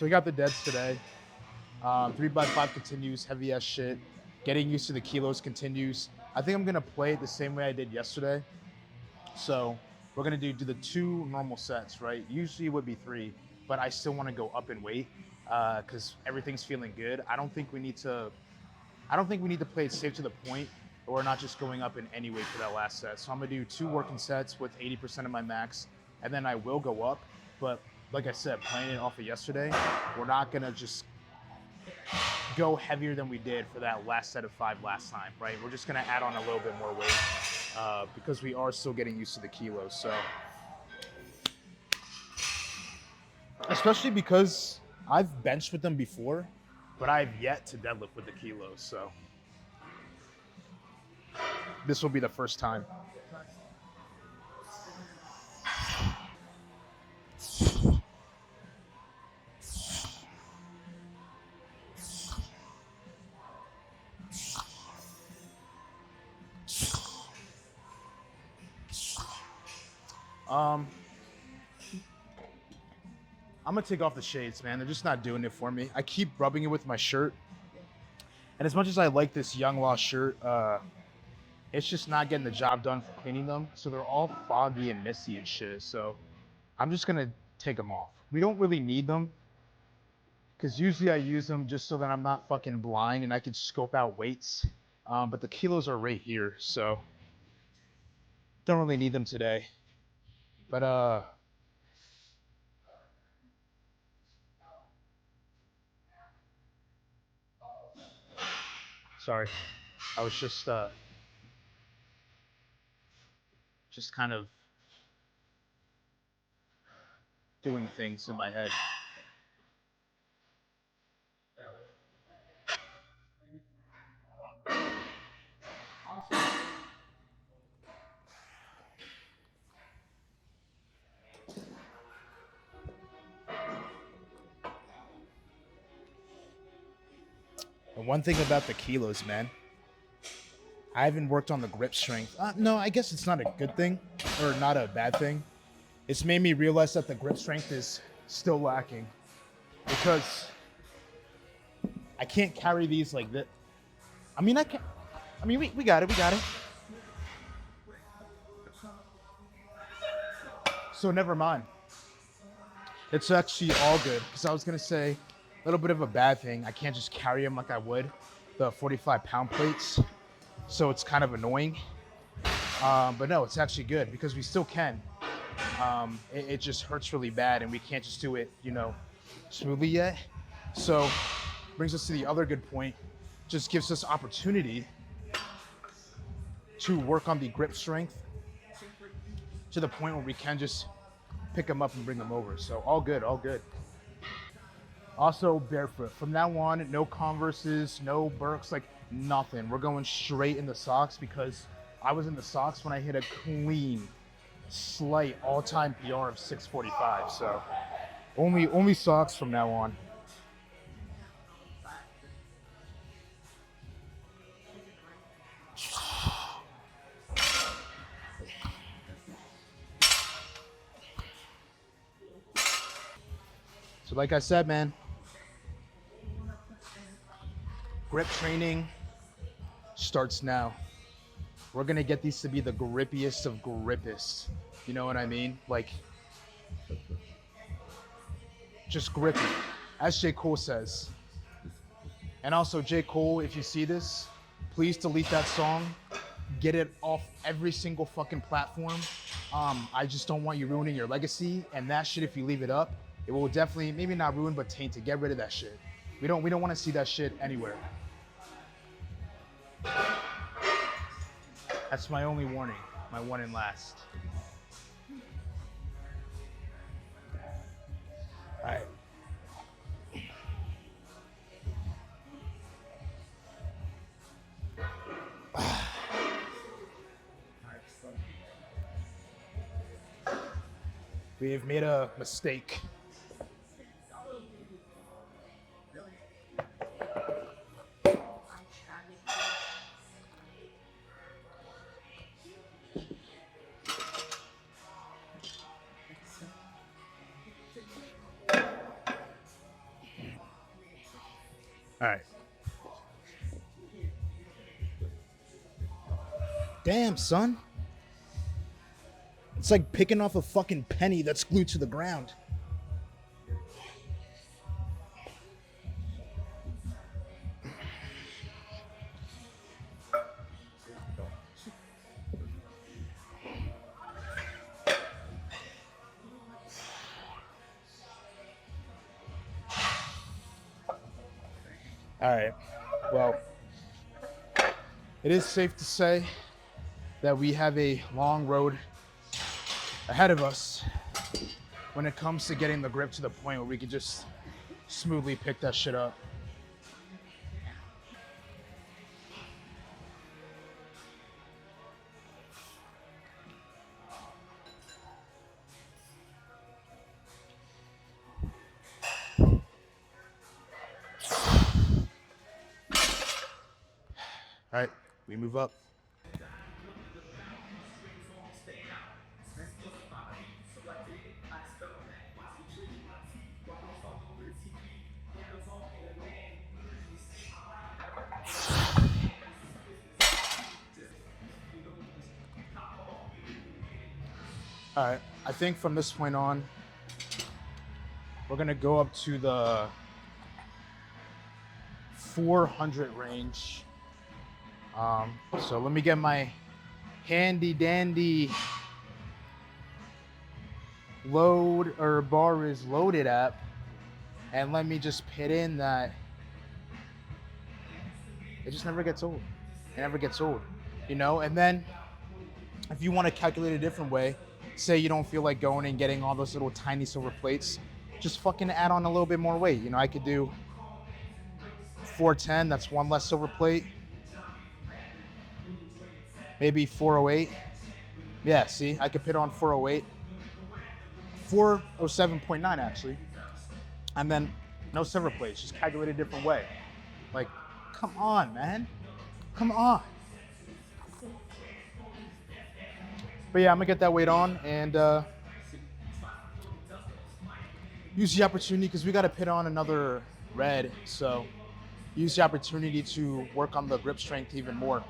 So we got the deads today. 3x5 continues, heavy ass shit. Getting used to the kilos continues. I think I'm gonna play it the same way I did yesterday. So we're gonna do the 2 normal sets, right? Usually it would be 3, but I still want to go up in weight because everything's feeling good. I don't think we need to play it safe to the point where we're not just going up in any weight for that last set. So I'm gonna do 2 working sets with 80% of my max, and then I will go up. But like I said, playing it off of yesterday, we're not gonna just go heavier than we did for that last set of 5 last time, right? We're just gonna add on a little bit more weight because we are still getting used to the kilos. So, especially because I've benched with them before, but I've yet to deadlift with the kilos. So this will be the first time. I'm gonna take off the shades, man. They're just not doing it for me. I keep rubbing it with my shirt, and as much as I like this Young Law shirt, it's just not getting the job done for cleaning them. So they're all foggy and messy and shit. So I'm just gonna take them off. We don't really need them because usually I use them just so that I'm not fucking blind and I can scope out weights. But the kilos are right here, so don't really need them today. But sorry, I was just kind of doing things in my head. And one thing about the kilos, man, I haven't worked on the grip strength. No, I guess it's not a good thing or not a bad thing. It's made me realize that the grip strength is still lacking because I can't carry these like that. I mean, I can. I mean, we got it. We got it. So never mind. It's actually all good because I was gonna say a little bit of a bad thing. I can't just carry them like I would the 45-pound plates, so it's kind of annoying. But no, it's actually good because we still can. It just hurts really bad, and we can't just do it, smoothly yet. So brings us to the other good point. Just gives us opportunity to work on the grip strength to the point where we can just pick them up and bring them over. So all good, all good. Also barefoot. From now on, no Converses, no Birks, like nothing. We're going straight in the socks because I was in the socks when I hit a clean, slight all-time PR of 645. So only socks from now on. So like I said, man, grip training starts now. We're gonna get these to be the grippiest of grippiest. You know what I mean? Like, just grippy, as J. Cole says. And also, J. Cole, if you see this, please delete that song. Get it off every single fucking platform. I just don't want you ruining your legacy. And that shit, if you leave it up, it will definitely, maybe not ruin, but taint it. Get rid of that shit. We don't want to see that shit anywhere. That's my only warning, my one and last. All right. We have made a mistake. All right. Damn, son. It's like picking off a fucking penny that's glued to the ground. All right. Well, it is safe to say that we have a long road ahead of us when it comes to getting the grip to the point where we can just smoothly pick that shit up. All right, we move up. All right, I think from this point on, we're gonna go up to the 400 range. So let me get my handy dandy load or bar is loaded app, and let me just put in that it just never gets old. It never gets old, you know? And then if you want to calculate a different way, say you don't feel like going and getting all those little tiny silver plates, just fucking add on a little bit more weight. You know, I could do 410, that's one less silver plate. Maybe 408. Yeah, see, I could put on 408. 407.9 actually. And then no silver plates, just calculate a different way. Like, come on, man. Come on. But yeah, I'm gonna get that weight on and use the opportunity because we got to put on another red. So use the opportunity to work on the grip strength even more.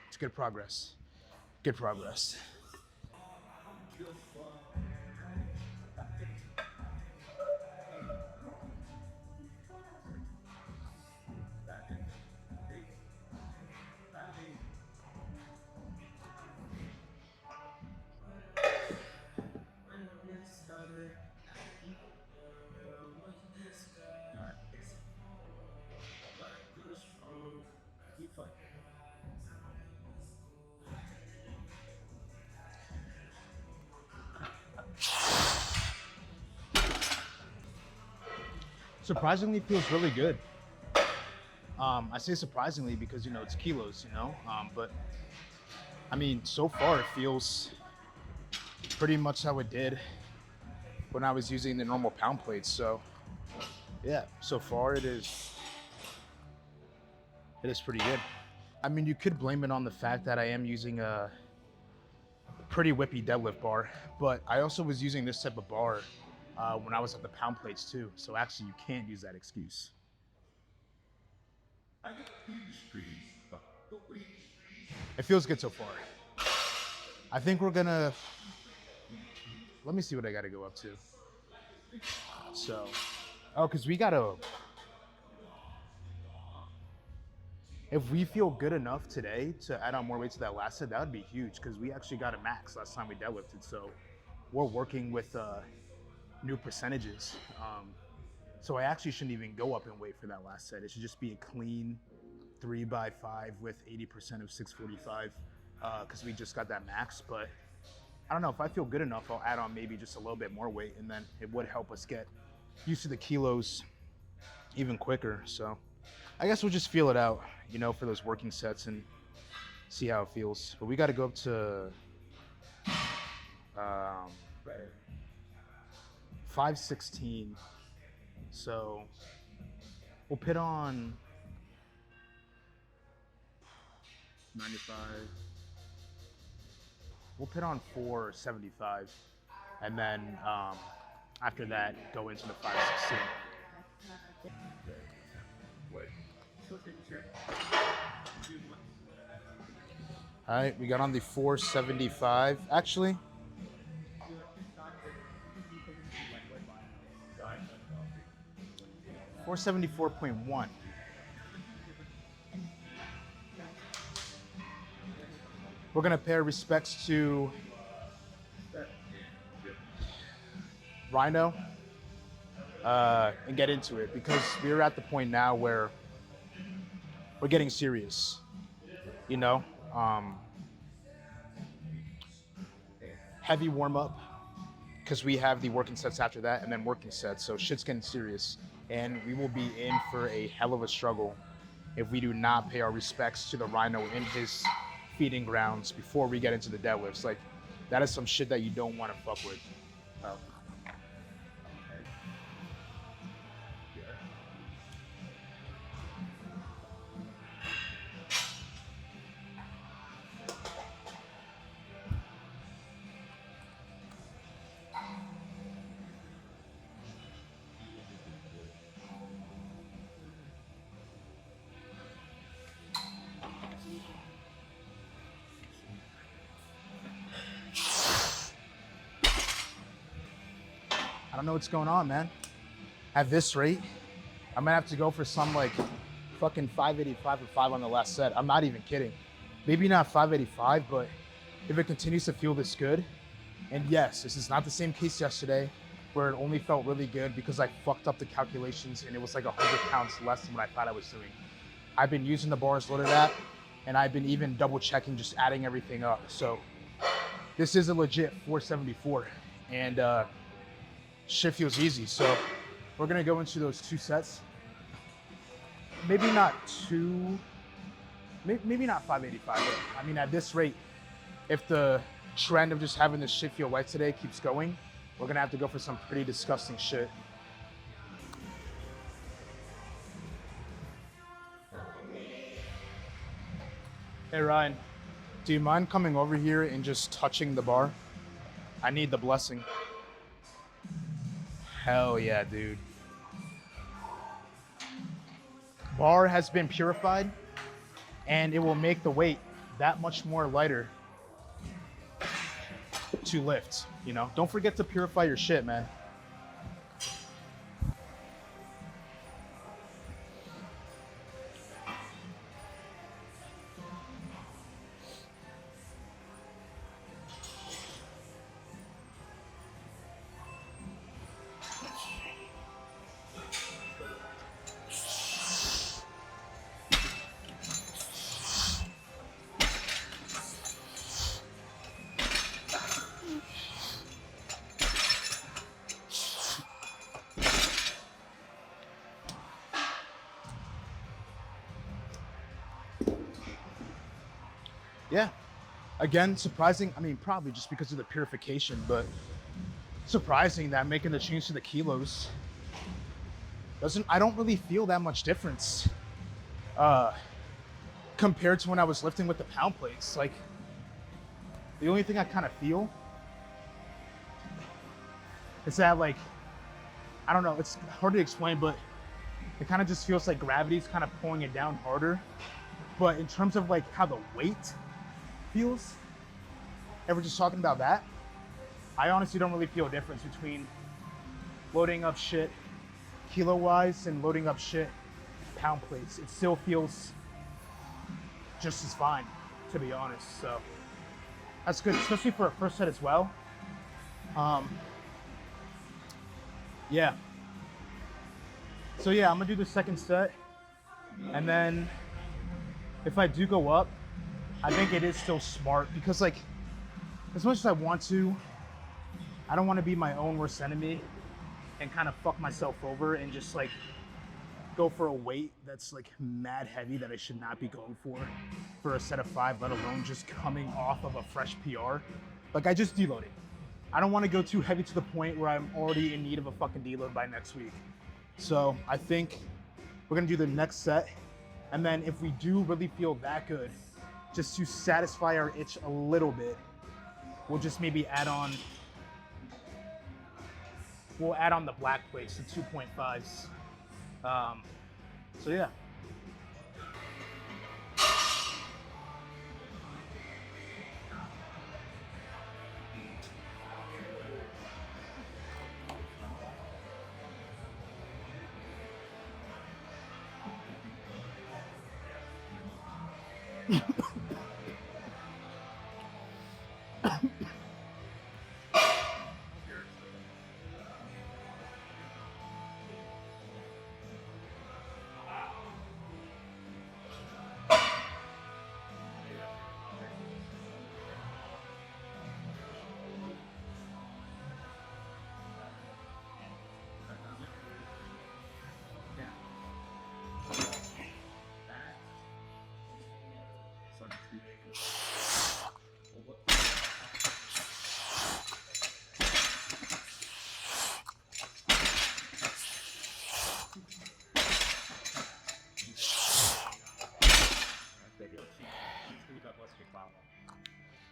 It's good progress. Good progress. Surprisingly feels really good. I say surprisingly because, you know, it's kilos, you know, but I mean, so far it feels pretty much how it did when I was using the normal pound plates. So yeah, so far it is pretty good. I mean, you could blame it on the fact that I am using a pretty whippy deadlift bar, but I also was using this type of bar when I was at the pound plates too. So actually you can't use that excuse. It feels good so far. I think we're gonna, let me see what I gotta go up to. So, oh, cause we gotta, if we feel good enough today to add on more weight to that last set, that would be huge because we actually got a max last time we deadlifted. So we're working with new percentages. So I actually shouldn't even go up in weight for that last set. It should just be a clean 3x5 with 80% of 645 because we just got that max. But I don't know, if I feel good enough, I'll add on maybe just a little bit more weight, and then it would help us get used to the kilos even quicker. So I guess we'll just feel it out, you know, for those working sets and see how it feels. But we got to go up to 516. So we'll put on 95. We'll put on 475, and then after that, go into the 516. All right, we got on the 475. Actually, $474.1. We're gonna pay respects to Rhino and get into it, because we're at the point now where we're getting serious, you know. Heavy warm up, because we have the working sets after that, and then working sets, so shit's getting serious, and we will be in for a hell of a struggle if we do not pay our respects to the Rhino in his feeding grounds before we get into the deadlifts. Like, that is some shit that you don't want to fuck with. I don't know what's going on, man. At this rate, I might have to go for some like fucking 585 or 5 on the last set. I'm not even kidding. Maybe not 585, but if it continues to feel this good, and yes, this is not the same case yesterday where it only felt really good because I fucked up the calculations and it was like 100 pounds less than what I thought I was doing. I've been using the bars loaded at, and I've been even double checking, just adding everything up. So this is a legit 474, and shit feels easy. So we're gonna go into those 2 sets. Maybe not 585, but I mean, at this rate, if the trend of just having this shit feel right today keeps going, we're gonna have to go for some pretty disgusting shit. Hey Ryan, do you mind coming over here and just touching the bar? I need the blessing. Hell yeah, dude. Bar has been purified, and it will make the weight that much more lighter to lift, you know? Don't forget to purify your shit, man. Yeah, again, surprising. I mean, probably just because of the purification, but surprising that making the change to the kilos I don't really feel that much difference compared to when I was lifting with the pound plates. Like, the only thing I kind of feel is that, like, I don't know, it's hard to explain, but it kind of just feels like gravity's kind of pulling it down harder. But in terms of like how the weight feels, if we're just talking about that, I honestly don't really feel a difference between loading up shit kilo wise and loading up shit pound plates. It still feels just as fine, to be honest. So that's good, especially for a first set as well. Yeah. So yeah, I'm gonna do the second set, and then if I do go up, I think it is still smart, because like, as much as I want to, I don't want to be my own worst enemy and kind of fuck myself over and just like go for a weight that's like mad heavy that I should not be going for a set of 5, let alone just coming off of a fresh PR. Like I just deloaded. I don't want to go too heavy to the point where I'm already in need of a fucking deload by next week. So I think we're gonna do the next set. And then if we do really feel that good, just to satisfy our itch a little bit, we'll just maybe add on, the black plates, the 2.5s. So yeah.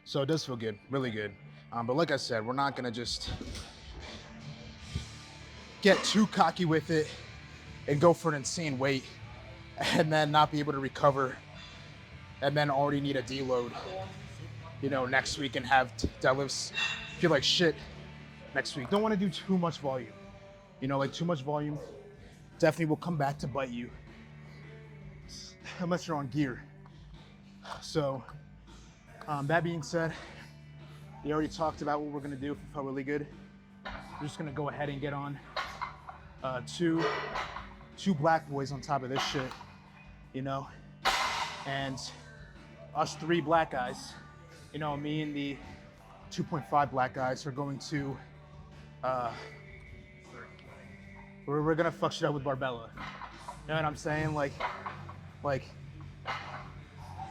So it does feel good, really good. But like I said, we're not gonna just get too cocky with it and go for an insane weight and then not be able to recover and then already need a deload, you know, next week and have deadlifts feel like shit next week. Don't want to do too much volume. You know, like too much volume definitely will come back to bite you unless you're on gear. So that being said, we already talked about what we're gonna do if it felt really good. We're just gonna go ahead and get on two black boys on top of this shit, you know, and us 3 black guys, you know, me and the 2.5 black guys are going to, we're gonna fuck shit up with Barbella. You know what I'm saying? Like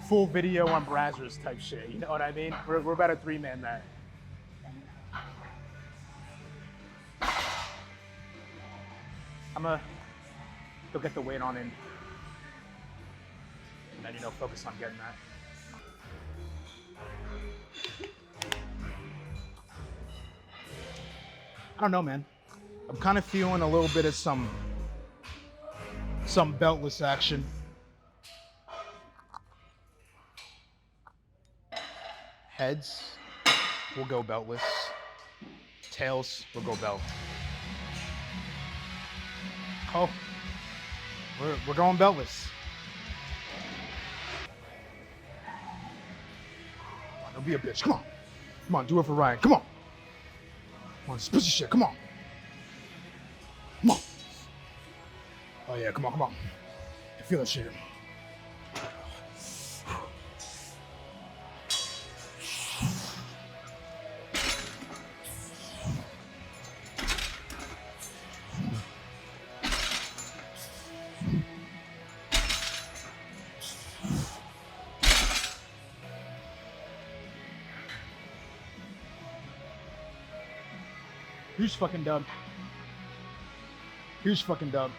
full video on Brazzers type shit, you know what I mean? We're about to 3-man that. I'm gonna go get the weight on in, and then, you know, focus on getting that. I don't know, man. I'm kind of feeling a little bit of some beltless action. Heads, we'll go beltless. Tails, we'll go belt. Oh, we're going beltless. Come on, don't be a bitch. Come on. Come on, do it for Ryan. Come on. Come on, spit your shit. Come on. Come on. Oh yeah, come on, come on. I feel that shit. Huge fucking dub. Huge fucking dub.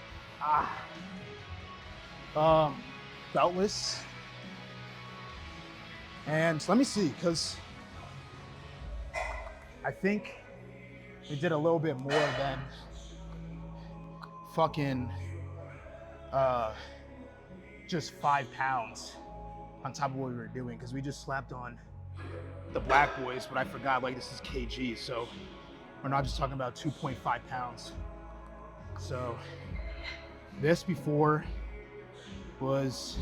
Beltless. And let me see, because I think we did a little bit more than fucking just 5 pounds on top of what we were doing, because we just slapped on the black boys, but I forgot, like, this is kg, so we're not just talking about 2.5 pounds. So this before was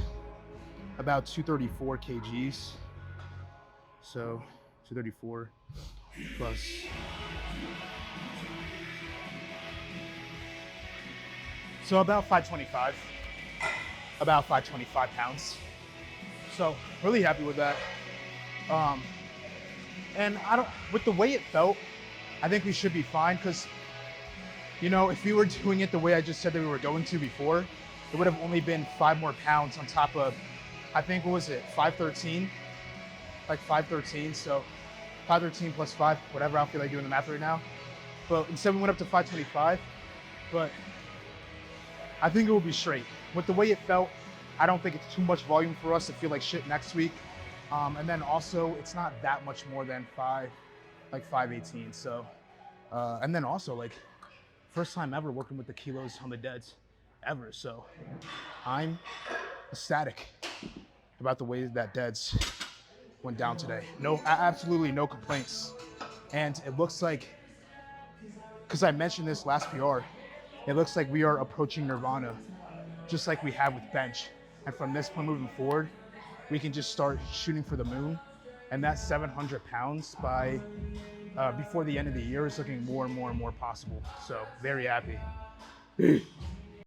about 234 kgs. So 234 plus. So about 525. About 525 pounds. So really happy with that. And with the way it felt, I think we should be fine, because, you know, if we were doing it the way I just said that we were going to before, it would have only been 5 more pounds on top of, I think, what was it, 513? Like 513, so 513 plus 5, whatever, I don't feel like doing the math right now. But instead we went up to 525, but I think it will be straight. With the way it felt, I don't think it's too much volume for us to feel like shit next week. And then also, it's not that much more than 518, so. And then also, like, first time ever working with the kilos on the deads, ever, so. I'm ecstatic about the way that deads went down today. No, absolutely no complaints. And it looks like, because I mentioned this last PR, it looks like we are approaching nirvana, just like we have with bench. And from this point moving forward, we can just start shooting for the moon. And that 700 pounds by before the end of the year is looking more and more and more possible. So very happy.